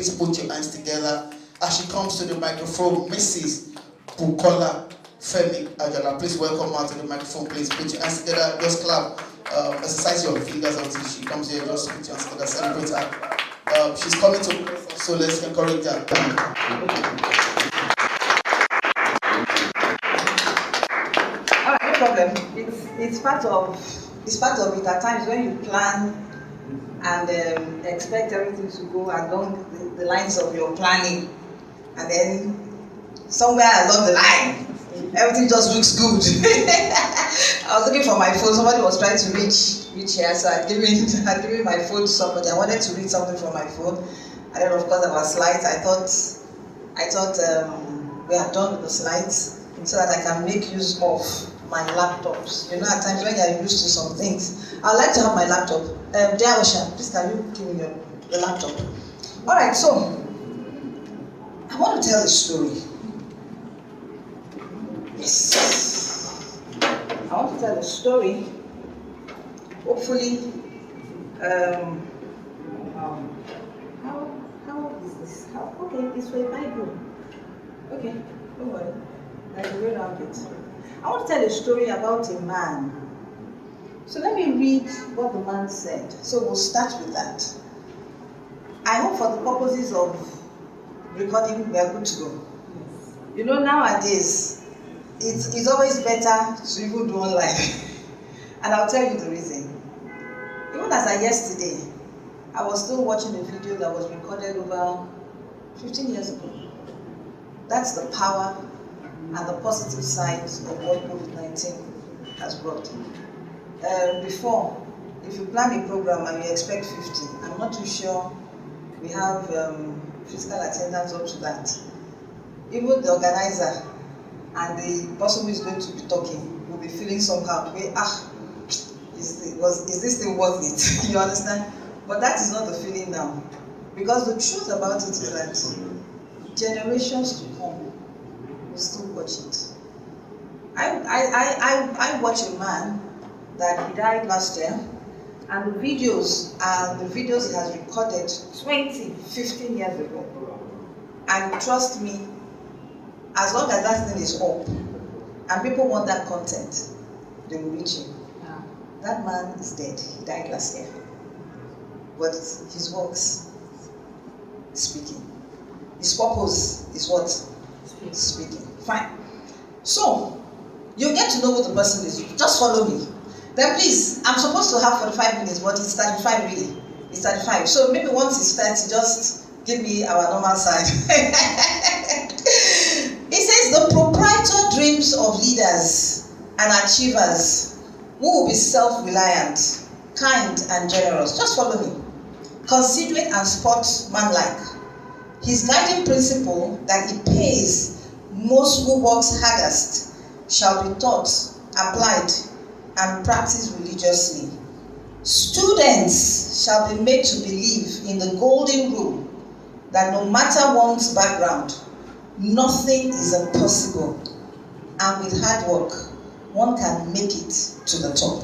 please put your hands together. As she comes to the microphone, Mrs. Bukola Femi Ajala, please welcome her to the microphone. Please put your hands together, just clap, exercise your fingers until she comes here. Just put your hands together, celebrate her. She's coming to, so let's encourage her. All right, no problem. It's part of it. At times when you plan and expect everything to go along the lines of your planning, and then somewhere along the line, everything just looks good. I was looking for my phone. Somebody was trying to reach here, so I'd given my phone to somebody. I wanted to read something from my phone, and then of course there were slides. I thought we are done with the slides, so that I can make use of my laptops. You know, at times when you are used to some things, I'd like to have my laptop. Dear Osha, please can you give me your laptop? All right, so I want to tell a story. Yes, I want to tell a story. Hopefully, how is this? Okay, this way, Bible. Okay, don't worry. I will read around it. I want to tell a story about a man. So let me read what the man said. So we'll start with that. I hope for the purposes of recording, we are good to go. Yes. You know, nowadays, it's always better to even do online. And I'll tell you the reason. Even as I yesterday, I was still watching a video that was recorded over 15 years ago. That's the power and the positive sides of what COVID-19 has brought. Before, if you plan a program and you expect 50, I'm not too sure we have physical attendance up to that. Even the organizer and the person who is going to be talking will be feeling somehow, is this thing worth it? You understand? But that is not the feeling now. Because the truth about it is that generations to come will still watch it. I watch a man that he died last year, and the videos he has recorded 15 years ago. And trust me, as long as that thing is up and people want that content, they will reach him. Yeah. That man is dead. He died last year. But his works speaking. His purpose is what? Speaking. Fine. So, you get to know who the person is. Just follow me. Then please, I'm supposed to have 45 minutes, but it's 35 really. It's 35. So maybe once it's 30, just give me our normal side. It says the proprietor dreams of leaders and achievers who will be self-reliant, kind and generous. Just follow me. Considerate and sportsmanlike. His guiding principle that it pays most who works hardest shall be taught, applied, and practiced religiously. Students shall be made to believe in the golden rule that no matter one's background, nothing is impossible, and with hard work, one can make it to the top.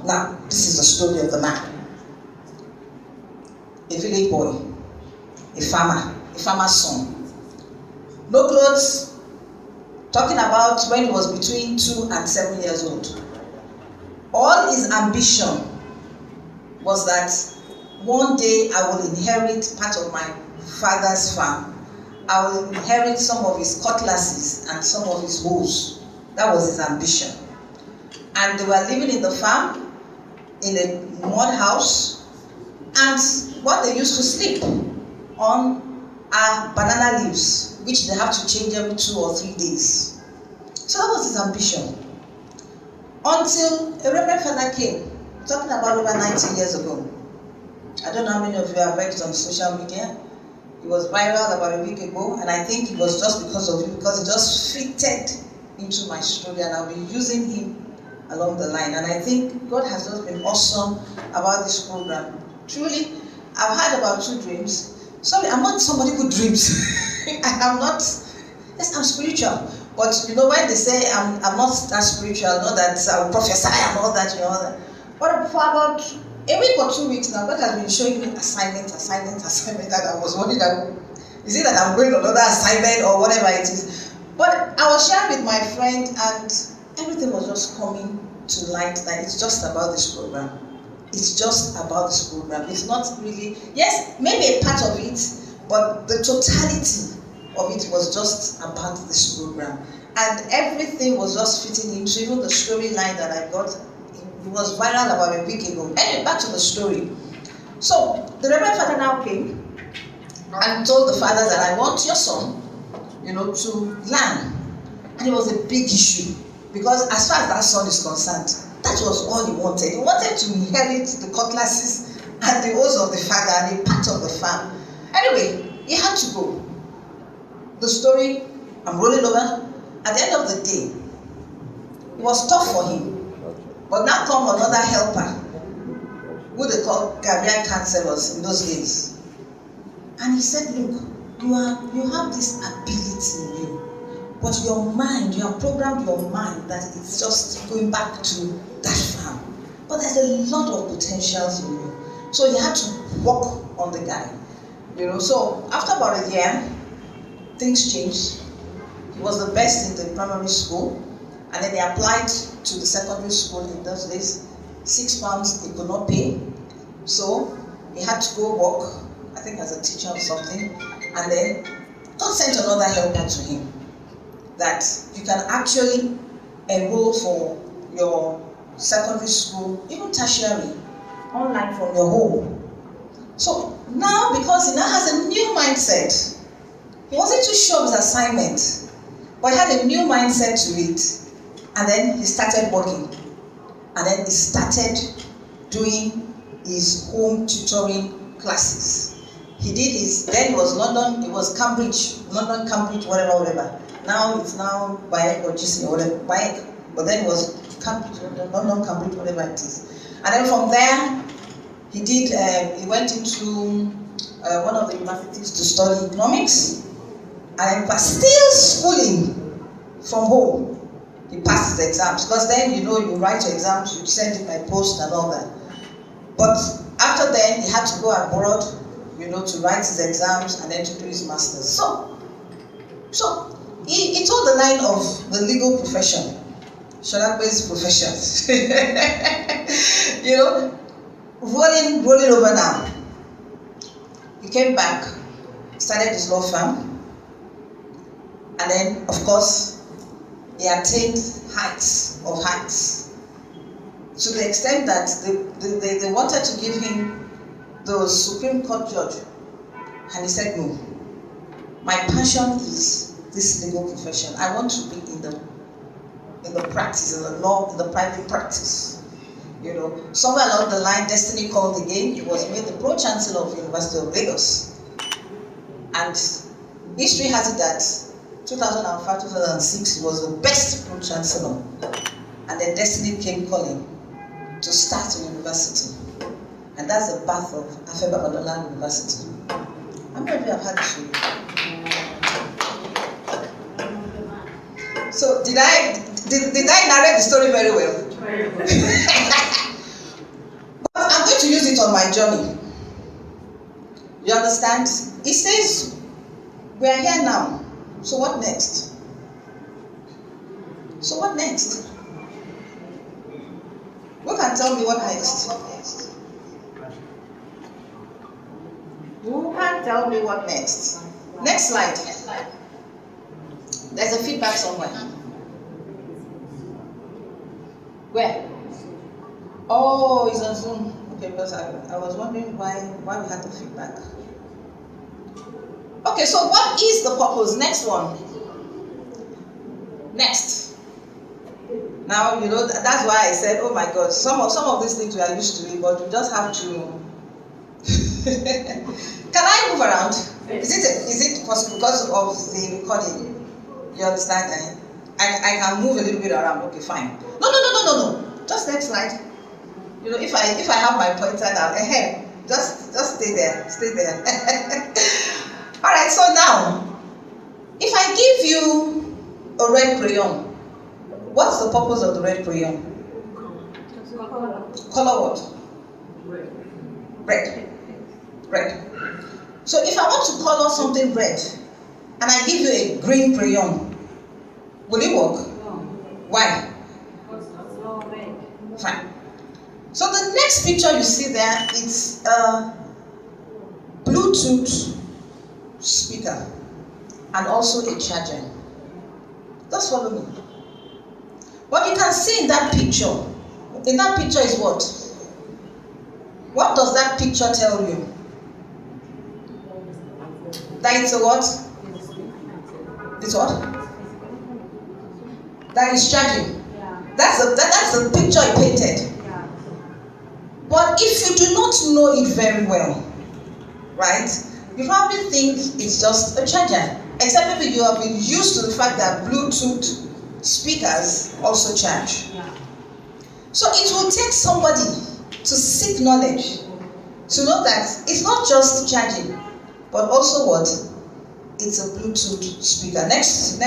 Now, this is the story of the man. A village boy, a farmer's son. No clothes, talking about when he was between 2 and 7 years old. All his ambition was that one day I will inherit part of my father's farm. I will inherit some of his cutlasses and some of his hoes. That was his ambition. And they were living in the farm, in a mud house, and what they used to sleep on are banana leaves, which they have to change every 2 or 3 days. So that was his ambition. Until a Reverend Father came, talking about over 90 years ago. I don't know how many of you have read it on social media. It was viral about a week ago, and I think it was just because of you, because it just fitted into my story, and I'll be using him along the line. And I think God has just been awesome about this program. Truly, I've had about 2 dreams. Sorry, I'm not somebody who dreams. I'm not, yes, I'm spiritual. But you know, when they say I'm not that spiritual, not that I'll prophesy and all that, you know. But for about a week or 2 weeks now, God has been showing me assignment, that I was wondering that Is it that I'm going on another assignment or whatever it is? But I was sharing with my friend, and everything was just coming to light that it's just about this program. It's just about this program. It's not really, yes, maybe a part of it, but the totality of it was just about this program. And everything was just fitting into, even the storyline that I got, it was viral about a week ago. Anyway, back to the story. So the Reverend Father now came and told the father that I want your son, to learn. And it was a big issue, because as far as that son is concerned, that was all he wanted. He wanted to inherit the cutlasses and the oaths of the father and a part of the farm. Anyway, he had to go. The story, I'm rolling over. At the end of the day, it was tough for him. But now come another helper, who they call career counselors in those days. And he said, look, you have this ability in you, but your mind, you have programmed your mind that it's just going back to that farm. But there's a lot of potentials in you. So he had to work on the guy. So after about a year, things changed. He was the best in the primary school, and then they applied to the secondary school in those days. £6 he could not pay, so he had to go work, I think as a teacher or something, and then God sent another helper to him, that you can actually enroll for your secondary school, even tertiary, online from your home. So now, because he now has a new mindset, he wasn't too sure of his assignment, but he had a new mindset to it. And then he started working. And then he started doing his home tutoring classes. He did his, then it was London, it was Cambridge, whatever. Now it's now BAEC or GC or whatever, BAEC. But then it was Cambridge, London, Cambridge, whatever it is. And then from there, he went into one of the universities to study economics. And was still schooling from home. He passed his exams, because then you write your exams, you send it by post and all that. But after then, he had to go abroad, to write his exams and then to do his masters. So he told the line of the legal profession, Sholakbe's profession, rolling over now. He came back, started his law firm. And then, of course, he attained heights of heights, to the extent that they wanted to give him the Supreme Court judge. And he said, no, my passion is this legal profession. I want to be in the practice, in the law, in the private practice. Somewhere along the line, destiny called again. He was made the Pro-Chancellor of the University of Lagos. And history has it that 2005, 2006, he was the best Pro-Chancellor. And then destiny came calling to start a university. And that's the birth of Afe Babalola University. How many of you have heard this story? So did I narrate the story very well? Very well. But I'm going to use it on my journey. You understand? It says, we are here now. So what next? So what next? Who can tell me what next? Who can tell me what next? Next slide. There's a feedback somewhere. Where? Oh, it's on Zoom. Okay, because I was wondering why we had the feedback. Okay, so what is the purpose? Next one. Next. Now, that's why I said, oh my God, some of these things we are used to it, but we just have to. Can I move around? Is it possible because of the recording? You understand? I can move a little bit around. Okay, fine. No. Just next slide. If I have my pointer now, just stay there. Stay there. All right. So now, if I give you a red crayon, what's the purpose of the red crayon? Color what? Red. So if I want to color something red, and I give you a green crayon, will it work? No. Why? Because it's all red. Fine. So the next picture you see there, it's a Bluetooth speaker and also a charger. Just follow me. What you can see in that picture is what? What does that picture tell you? That it's a what? It's what? That is charging. Yeah. That's the picture I painted. Yeah. But if you do not know it very well, right, you probably think it's just a charger. Except if you have been used to the fact that Bluetooth speakers also charge. Yeah. So it will take somebody to seek knowledge to know that it's not just charging, but also what? It's a Bluetooth speaker. Next.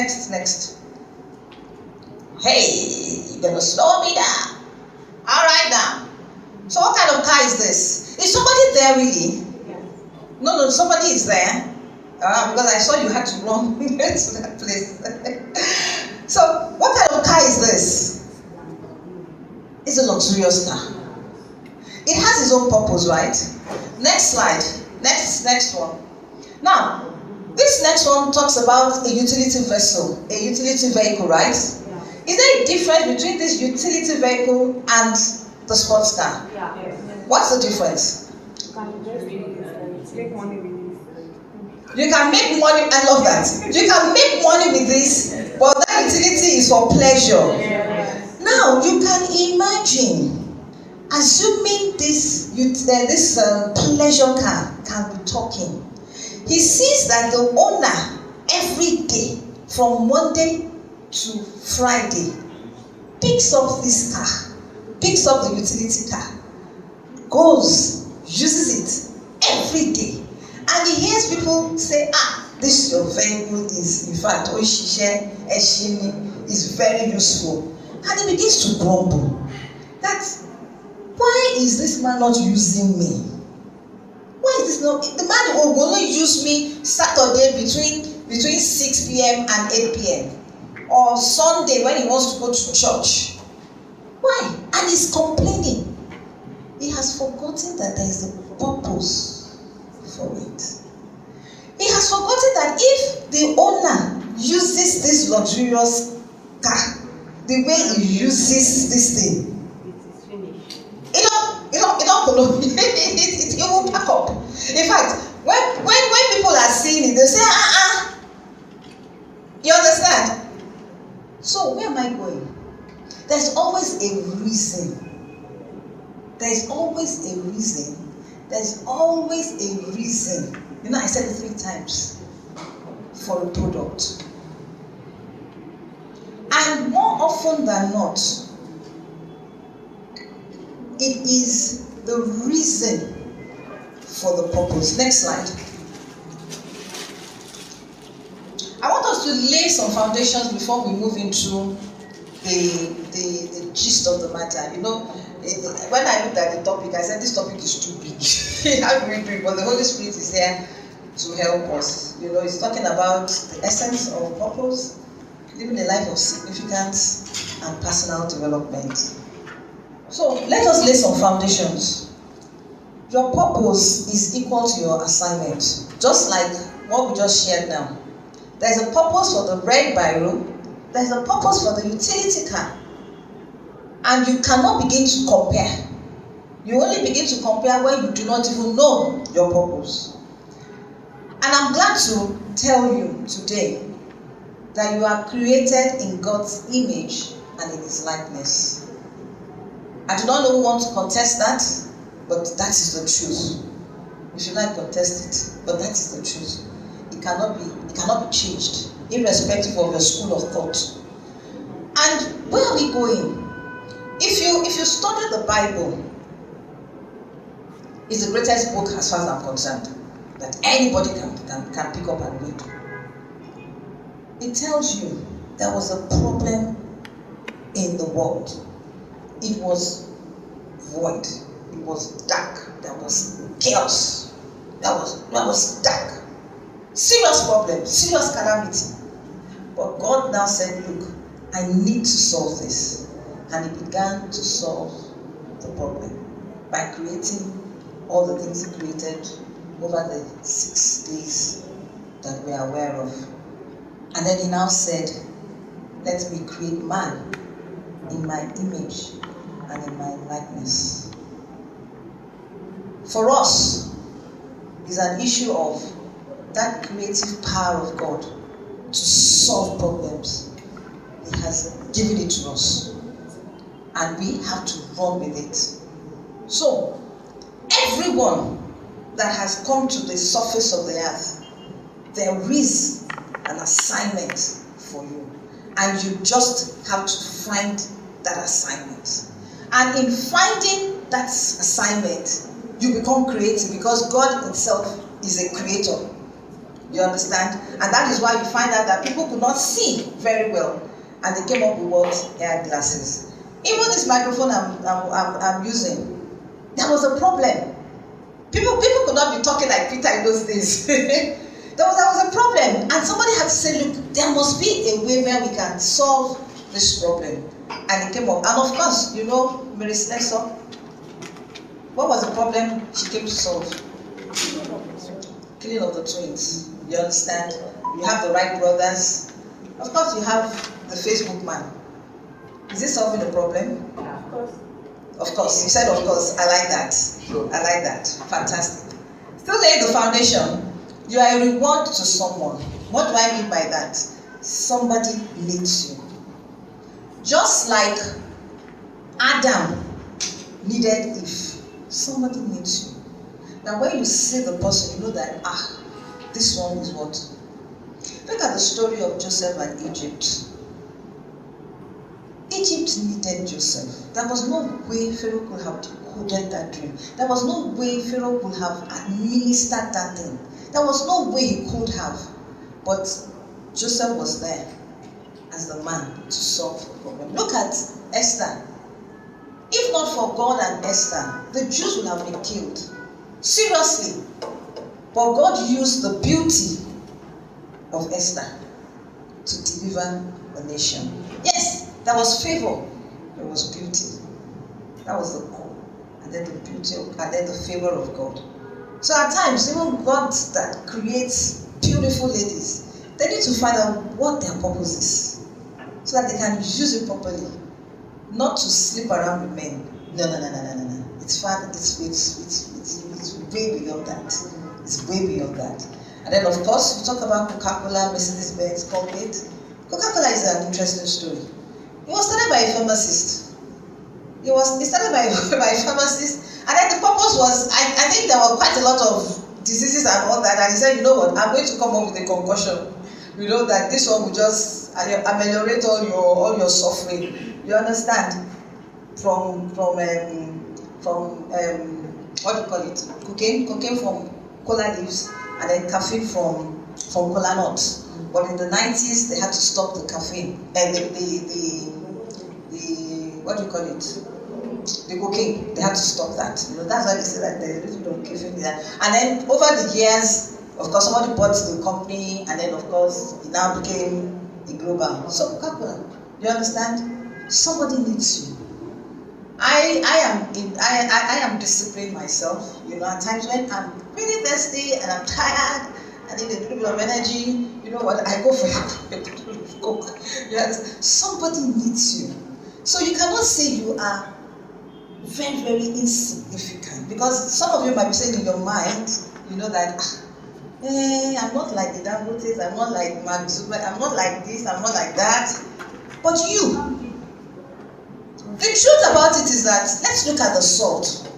Hey, you're gonna slow me down. All right now. So what kind of car is this? Is somebody there really? Yes. No, somebody is there. Because I saw you had to run to that place. So what kind of car is this? It's a luxurious car. It has its own purpose, right? Next slide. Next one. Now, this next one talks about a utility vessel, a utility vehicle, right? Yeah. Is there a difference between this utility vehicle and the sports car? Yeah. What's the difference? Make money with this. You can make money, I love that. You can make money with this, but that utility is for pleasure. Yes. Now, you can imagine, assuming this pleasure car can be talking. He sees that the owner, every day, from Monday to Friday, picks up this car, picks up the utility car, goes, uses it every day. And he hears people say, this your vehicle is, in fact, is very useful. And he begins to grumble that, why is this man not using me? Why is this not, the man will only use me Saturday between 6 p.m. and 8 p.m. or Sunday when he wants to go to church. Why? And he's complaining. He has forgotten that there is a purpose for it. He has forgotten that if the owner uses this luxurious car the way he uses this thing, It is finished. it will pack up. In fact, when people are seeing it, they say, you understand? So where am I going? There's always a reason. There's always a reason. There's always a reason. You know, I said it 3 times for a product. And more often than not, it is the reason for the purpose. Next slide. I want us to lay some foundations before we move into the gist of the matter. You know, when I looked at the topic, I said this topic is too big. How do we do it? But the Holy Spirit is here to help us. You know, it's talking about the essence of purpose, living a life of significance, and personal development. So let us lay some foundations. Your purpose is equal to your assignment, just like what we just shared now. There's a purpose for the red biro, there's a purpose for the utility car, and you cannot begin to compare. You only begin to compare when you do not even know your purpose. And I'm glad to tell you today that you are created in God's image and in His likeness. I do not know who wants to contest that, but that is the truth. You should not contest it, but that is the truth. It cannot be changed, irrespective of your school of thought. And where are we going? If you study the Bible, it's the greatest book as far as I'm concerned that anybody can pick up and read. It tells you there was a problem in the world. It was void. It was dark. There was chaos. That was dark. Serious problem, serious calamity. But God now said, look, I need to solve this. And he began to solve the problem by creating all the things he created over the 6 days that we are aware of. And then he now said, let me create man in my image and in my likeness. For us, it's an issue of that creative power of God to solve problems. He has given it to us, and we have to run with it. So, everyone that has come to the surface of the earth, there is an assignment for you, and you just have to find that assignment. And in finding that assignment, you become creative, because God himself is a creator. You understand? And that is why you find out that people could not see very well, and they came up with what? Air glasses. Even this microphone I'm using, there was a problem. People could not be talking like Peter in those days. there was a problem, and somebody had to say, look, there must be a way where we can solve this problem. And it came up. And of course, you know Mary Slessor. What was the problem she came to solve? Killing of the twins. You understand? You have the Wright brothers. Of course, you have the Facebook man. Is this solving the problem? Yeah, of course. Of course. You said of course. I like that. Sure. I like that. Fantastic. Still laying the foundation. You are a reward to someone. What do I mean by that? Somebody needs you. Just like Adam needed Eve, somebody needs you. Now when you see the person, you know that, this one is what? Look at the story of Joseph and Egypt. Egypt needed Joseph. There was no way Pharaoh could have decoded that dream. There was no way Pharaoh could have administered that thing. There was no way he could have. But Joseph was there as the man to solve the problem. Look at Esther. If not for God and Esther, the Jews would have been killed. Seriously. But God used the beauty of Esther to deliver the nation. Yes, there was favor. There was beauty. That was the core. And then the beauty and then the favor of God. So at times, even God that creates beautiful ladies, they need to find out what their purpose is, so that they can use it properly. Not to sleep around with men. No. It's far. It's way beyond that. It's way beyond that. And then of course, we talk about Coca-Cola, Mercedes-Benz, Colgate. Coca-Cola is an interesting story. It was started by a pharmacist. It started by a pharmacist, and then the purpose was, I think there were quite a lot of diseases and all that, and he said, you know what, I'm going to come up with a concoction. You know that this one will just ameliorate all your suffering. You understand? From what do you call it? Cocaine from cola leaves, and then caffeine from cola nuts. But in the 90s, they had to stop the caffeine and the what do you call it? The cocaine. They had to stop that. You know, that's why they say that there is a little bit of caffeine there. And then over the years, of course, somebody bought the company, and then of course, it now became a global. So Coca-Cola, you understand? Somebody needs you. I am disciplined myself. You know, at times when I'm really thirsty and I'm tired, I need a little bit of energy. You know what? I go for a bottle of Coke. Yes, somebody needs you. So you cannot say you are very, very insignificant, because some of you might be saying in your mind, you know that I'm not like the Dangotes, I'm not like Mark Zuckerberg, I'm not like this, I'm not like that. But you, the truth about it is that, let's look at the salt.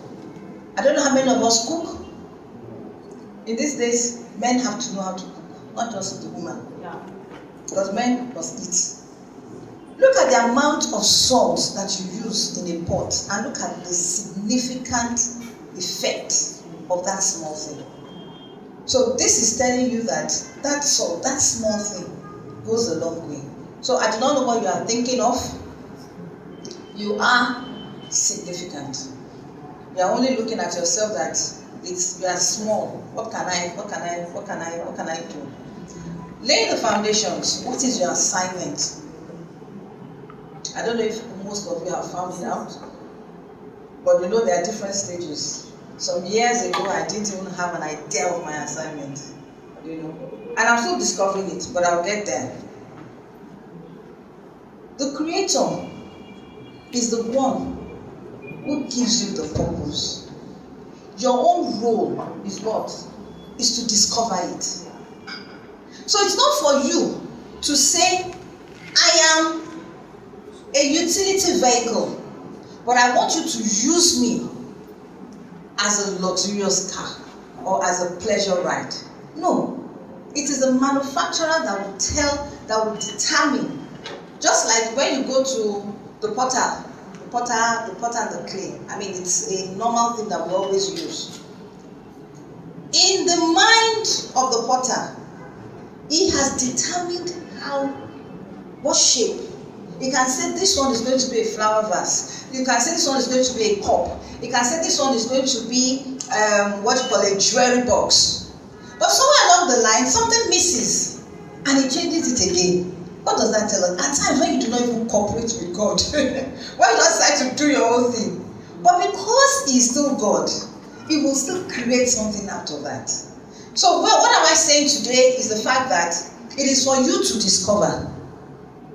I don't know how many of us cook. In these days, men have to know how to cook, not just the woman. Yeah. Because men must eat. Look at the amount of salt that you use in a pot, and look at the significant effect of that small thing. So this is telling you that that salt, that small thing, goes a long way. So I do not know what you are thinking of. You are significant. You are only looking at yourself that you are small. What can I do? Lay the foundations. What is your assignment? I don't know if most of you have found it out, but you know there are different stages. Some years ago, I didn't even have an idea of my assignment, and I'm still discovering it, but I'll get there. The Creator is the one who gives you the purpose. Your own role is what? Is to discover it. So it's not for you to say, I am a utility vehicle, but I want you to use me as a luxurious car or as a pleasure ride. No. It is the manufacturer that will determine. Just like when you go to the potter and the clay. I mean, it's a normal thing that we always use. In the mind of the potter, he has determined what shape. You can say this one is going to be a flower vase. You can say this one is going to be a cup. You can say this one is going to be a jewelry box. But somewhere along the line, something misses, and he changes it again. What does that tell us? At times when you do not even cooperate with God, when you just decide to do your own thing, but because He is still God, He will still create something out of that. So what am I saying today is the fact that it is for you to discover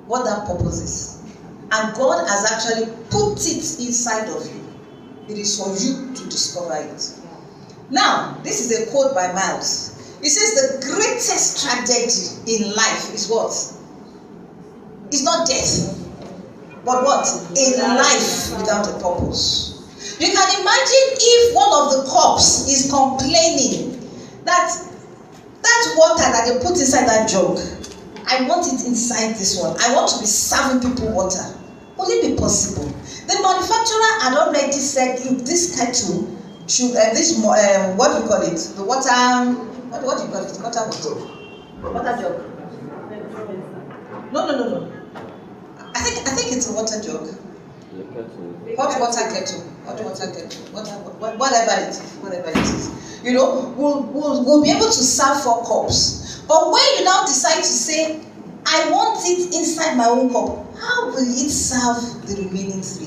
what that purpose is. And God has actually put it inside of you. It is for you to discover it. Now, this is a quote by Miles. He says the greatest tragedy in life is what? It's not death, but what? A life without a purpose. You can imagine if one of the cops is complaining that water that they put inside that jug, I want it inside this one. I want to be serving people water. Will it be possible? The manufacturer had already said, look, this kettle should, what do you call it? The water, what do you call it? Water jug. No. I think it's a water jug. Hot water kettle. Whatever it is. We'll be able to serve 4 cups. But when you now decide to say, I want it inside my own cup, how will it serve the remaining 3?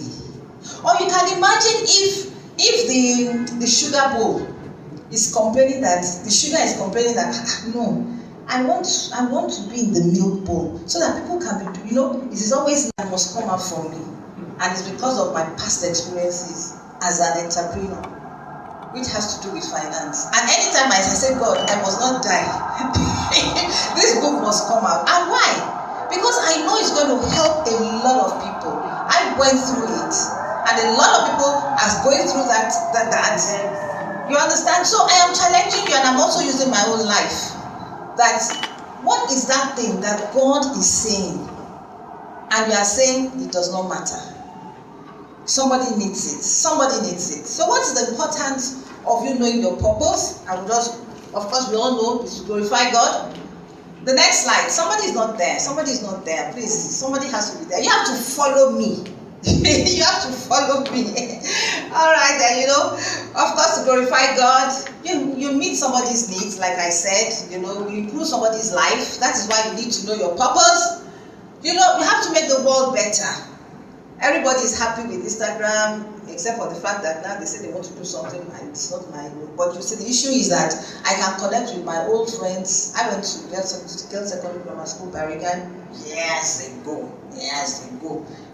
Or you can imagine if the sugar bowl is complaining that the sugar is complaining that no, I want to be in the milk bowl so that people can be, it is always that must come out from me. And it's because of my past experiences as an entrepreneur, which has to do with finance. And anytime I say, God, I must not die, this book must come out. And why? Because I know it's going to help a lot of people. I went through it, and a lot of people are going through that. You understand? So I am challenging you, and I'm also using my own life. That what is that thing that God is saying, and you are saying it does not matter? Somebody needs it. So what is the importance of you knowing your purpose? Of course, we all know is to glorify God. The next slide. Somebody is not there. Please, somebody has to be there. You have to follow me. You have to follow me. All right, then, of course, to glorify God, you meet somebody's needs, like I said, you improve somebody's life. That is why you need to know your purpose. You have to make the world better. Everybody is happy with Instagram, except for the fact that now they say they want to do something and it's not my own. But you see, the issue is that I can connect with my old friends. I went to Girls Secondary Grammar School, Barigan, years ago. You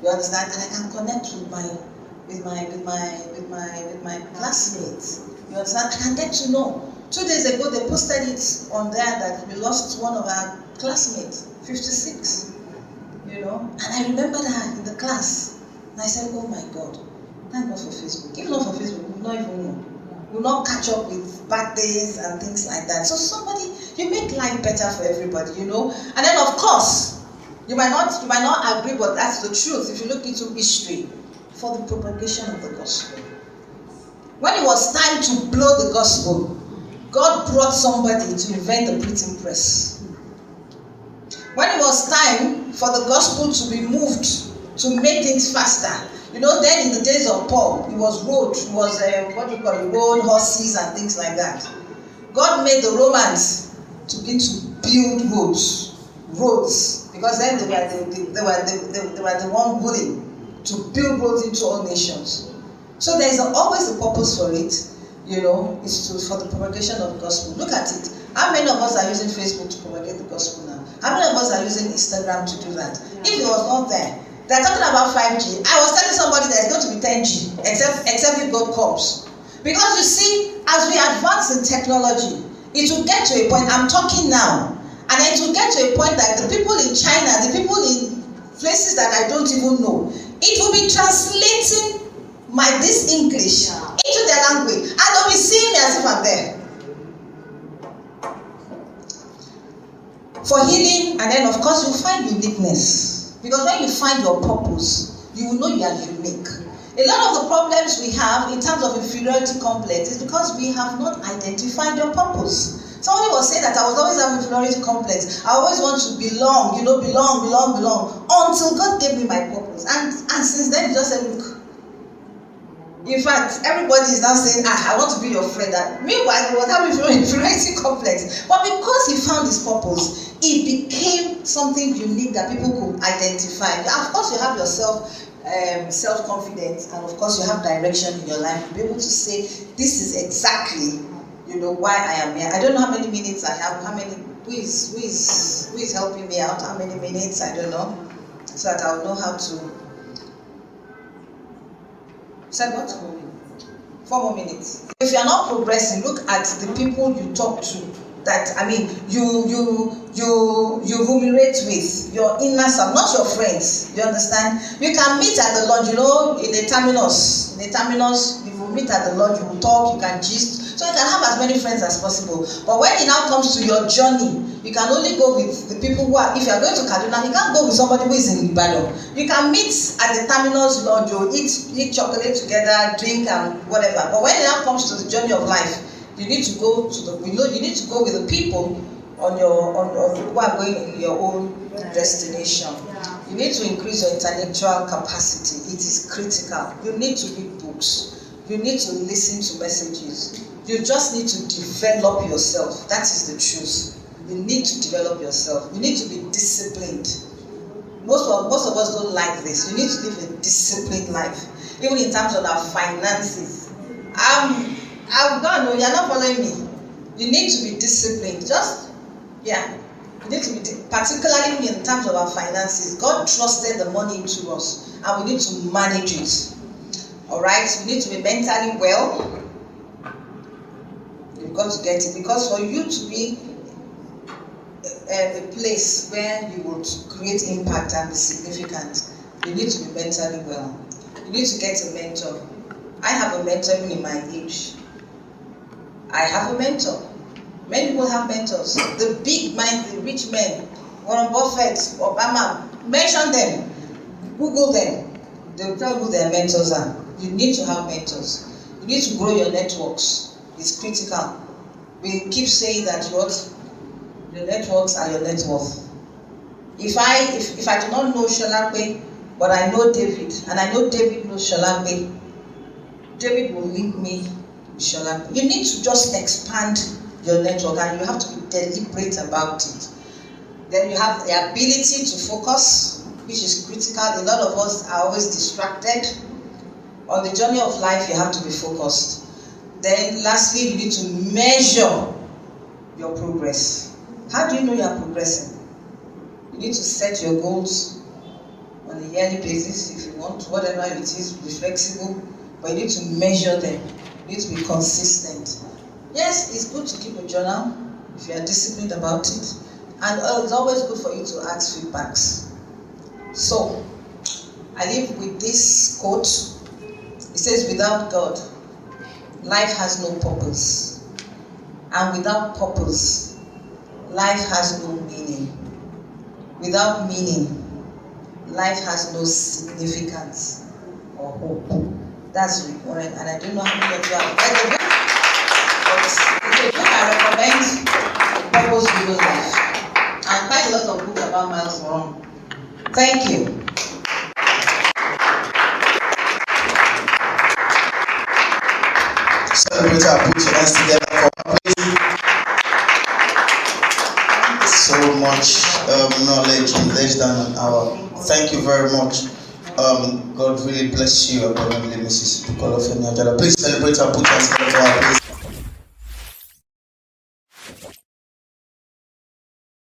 understand? And I can connect with my classmates. You understand? I can get to know. 2 days ago, they posted it on there that we lost one of our classmates, 56. And I remember that in the class. And I said, oh my God, thank God for Facebook. If not for Facebook, we will not even know. We will not catch up with birthdays and things like that. So you make life better for everybody, And then of course, you might not agree, but that's the truth. If you look into history, for the propagation of the gospel. When it was time to blow the gospel, God brought somebody to invent the printing press. When it was time for the gospel to be moved to make things faster, You know, then in the days of Paul, it was road, it was what do you call it, road, horses and things like that. God made the Romans to begin to build roads, because then they were the one willing to build roads into all nations. So there is always a purpose for it, you know, it's for the propagation of the gospel. Look at it. How many of us are using Facebook to propagate the gospel now? How many of us are using Instagram to do that? If it was not there, they're talking about 5G. I was telling somebody that it's going to be 10G, except if God comes. Because you see, as we advance in technology, it will get to a point, I'm talking now, and it will get to a point that the people in China, the people in places that I don't even know, it will be translating this English into their language, and they'll be seeing me as if I'm there. For healing, and then of course you find uniqueness. Because when you find your purpose, you will know you are unique. A lot of the problems we have in terms of inferiority complex is because we have not identified your purpose. Somebody was saying that I was always having inferiority complex. I always want to belong, you know, belong, until God gave me my purpose. And since then, he just said, look. In fact, everybody is now saying, I want to be your friend. Meanwhile, he was having inferiority complex. But because he found his purpose, it became something unique that people could identify. Of course, you have yourself, self-confidence, and of course, you have direction in your life to be able to say, this is exactly, you know, why I am here. I don't know how many minutes I have, who is helping me out, how many minutes, I don't know, so that I'll know how to. Said what? 4 more minutes. If you are not progressing, look at the people you talk to. That you ruminate with your inner self, not your friends. You understand? You can meet at the lunch, you know, in a terminus. You will meet at the lunch, you will talk, you can gist. So you can have as many friends as possible. But when it now comes to your journey, you can only go with the people who are, if you are going to Kaduna, you can't go with somebody who is in Ibadan. You can meet at the terminus lunch, or eat chocolate together, drink and whatever. But when it now comes to the journey of life, you need to go to you need to go with the people on who are going in your own destination. You need to increase your intellectual capacity. It is critical. You need to read books. You need to listen to messages. You just need to develop yourself. That is the truth. You need to develop yourself. You need to be disciplined. Most of us don't like this. You need to live a disciplined life. Even in terms of our finances. I've gone, no, you're not following me. You need to be disciplined. You need to be, particularly in terms of our finances. God trusted the money to us, and we need to manage it. All right, we need to be mentally well. You've got to get it, because for you to be a place where you will create impact and be significant, you need to be mentally well. You need to get a mentor. I have a mentor even in my age. I have a mentor. Many people have mentors. The big minds, the rich men, Warren Buffett, Obama, mention them, Google them. They'll tell you who their mentors are. You need to have mentors. You need to grow your networks. It's critical. We keep saying that your networks are your net worth. If I do not know Sholape, but I know David, and I know David knows Sholape, David will link me with Sholape. You need to just expand your network, and you have to be deliberate about it. Then you have the ability to focus, which is critical. A lot of us are always distracted. On the journey of life, you have to be focused. Then lastly, you need to measure your progress. How do you know you are progressing? You need to set your goals on a yearly basis if you want, whatever it is, be flexible, but you need to measure them. You need to be consistent. Yes, it's good to keep a journal if you are disciplined about it, and it's always good for you to ask feedbacks. So, I leave with this quote. It says, without God, life has no purpose, and without purpose, life has no meaning. Without meaning, life has no significance or hope. That's Rick Warren, and I don't know how many of you have read the book, but it's a book I recommend, Purpose Driven Life, and quite a lot of books about Miles Monroe. Thank you. Put your hands together for her, please. So much knowledge in less than an hour. Thank you very much. God really bless you abundantly, Mrs. Bukola Femi Ajala. Please celebrate her. Put your hands together for her, please.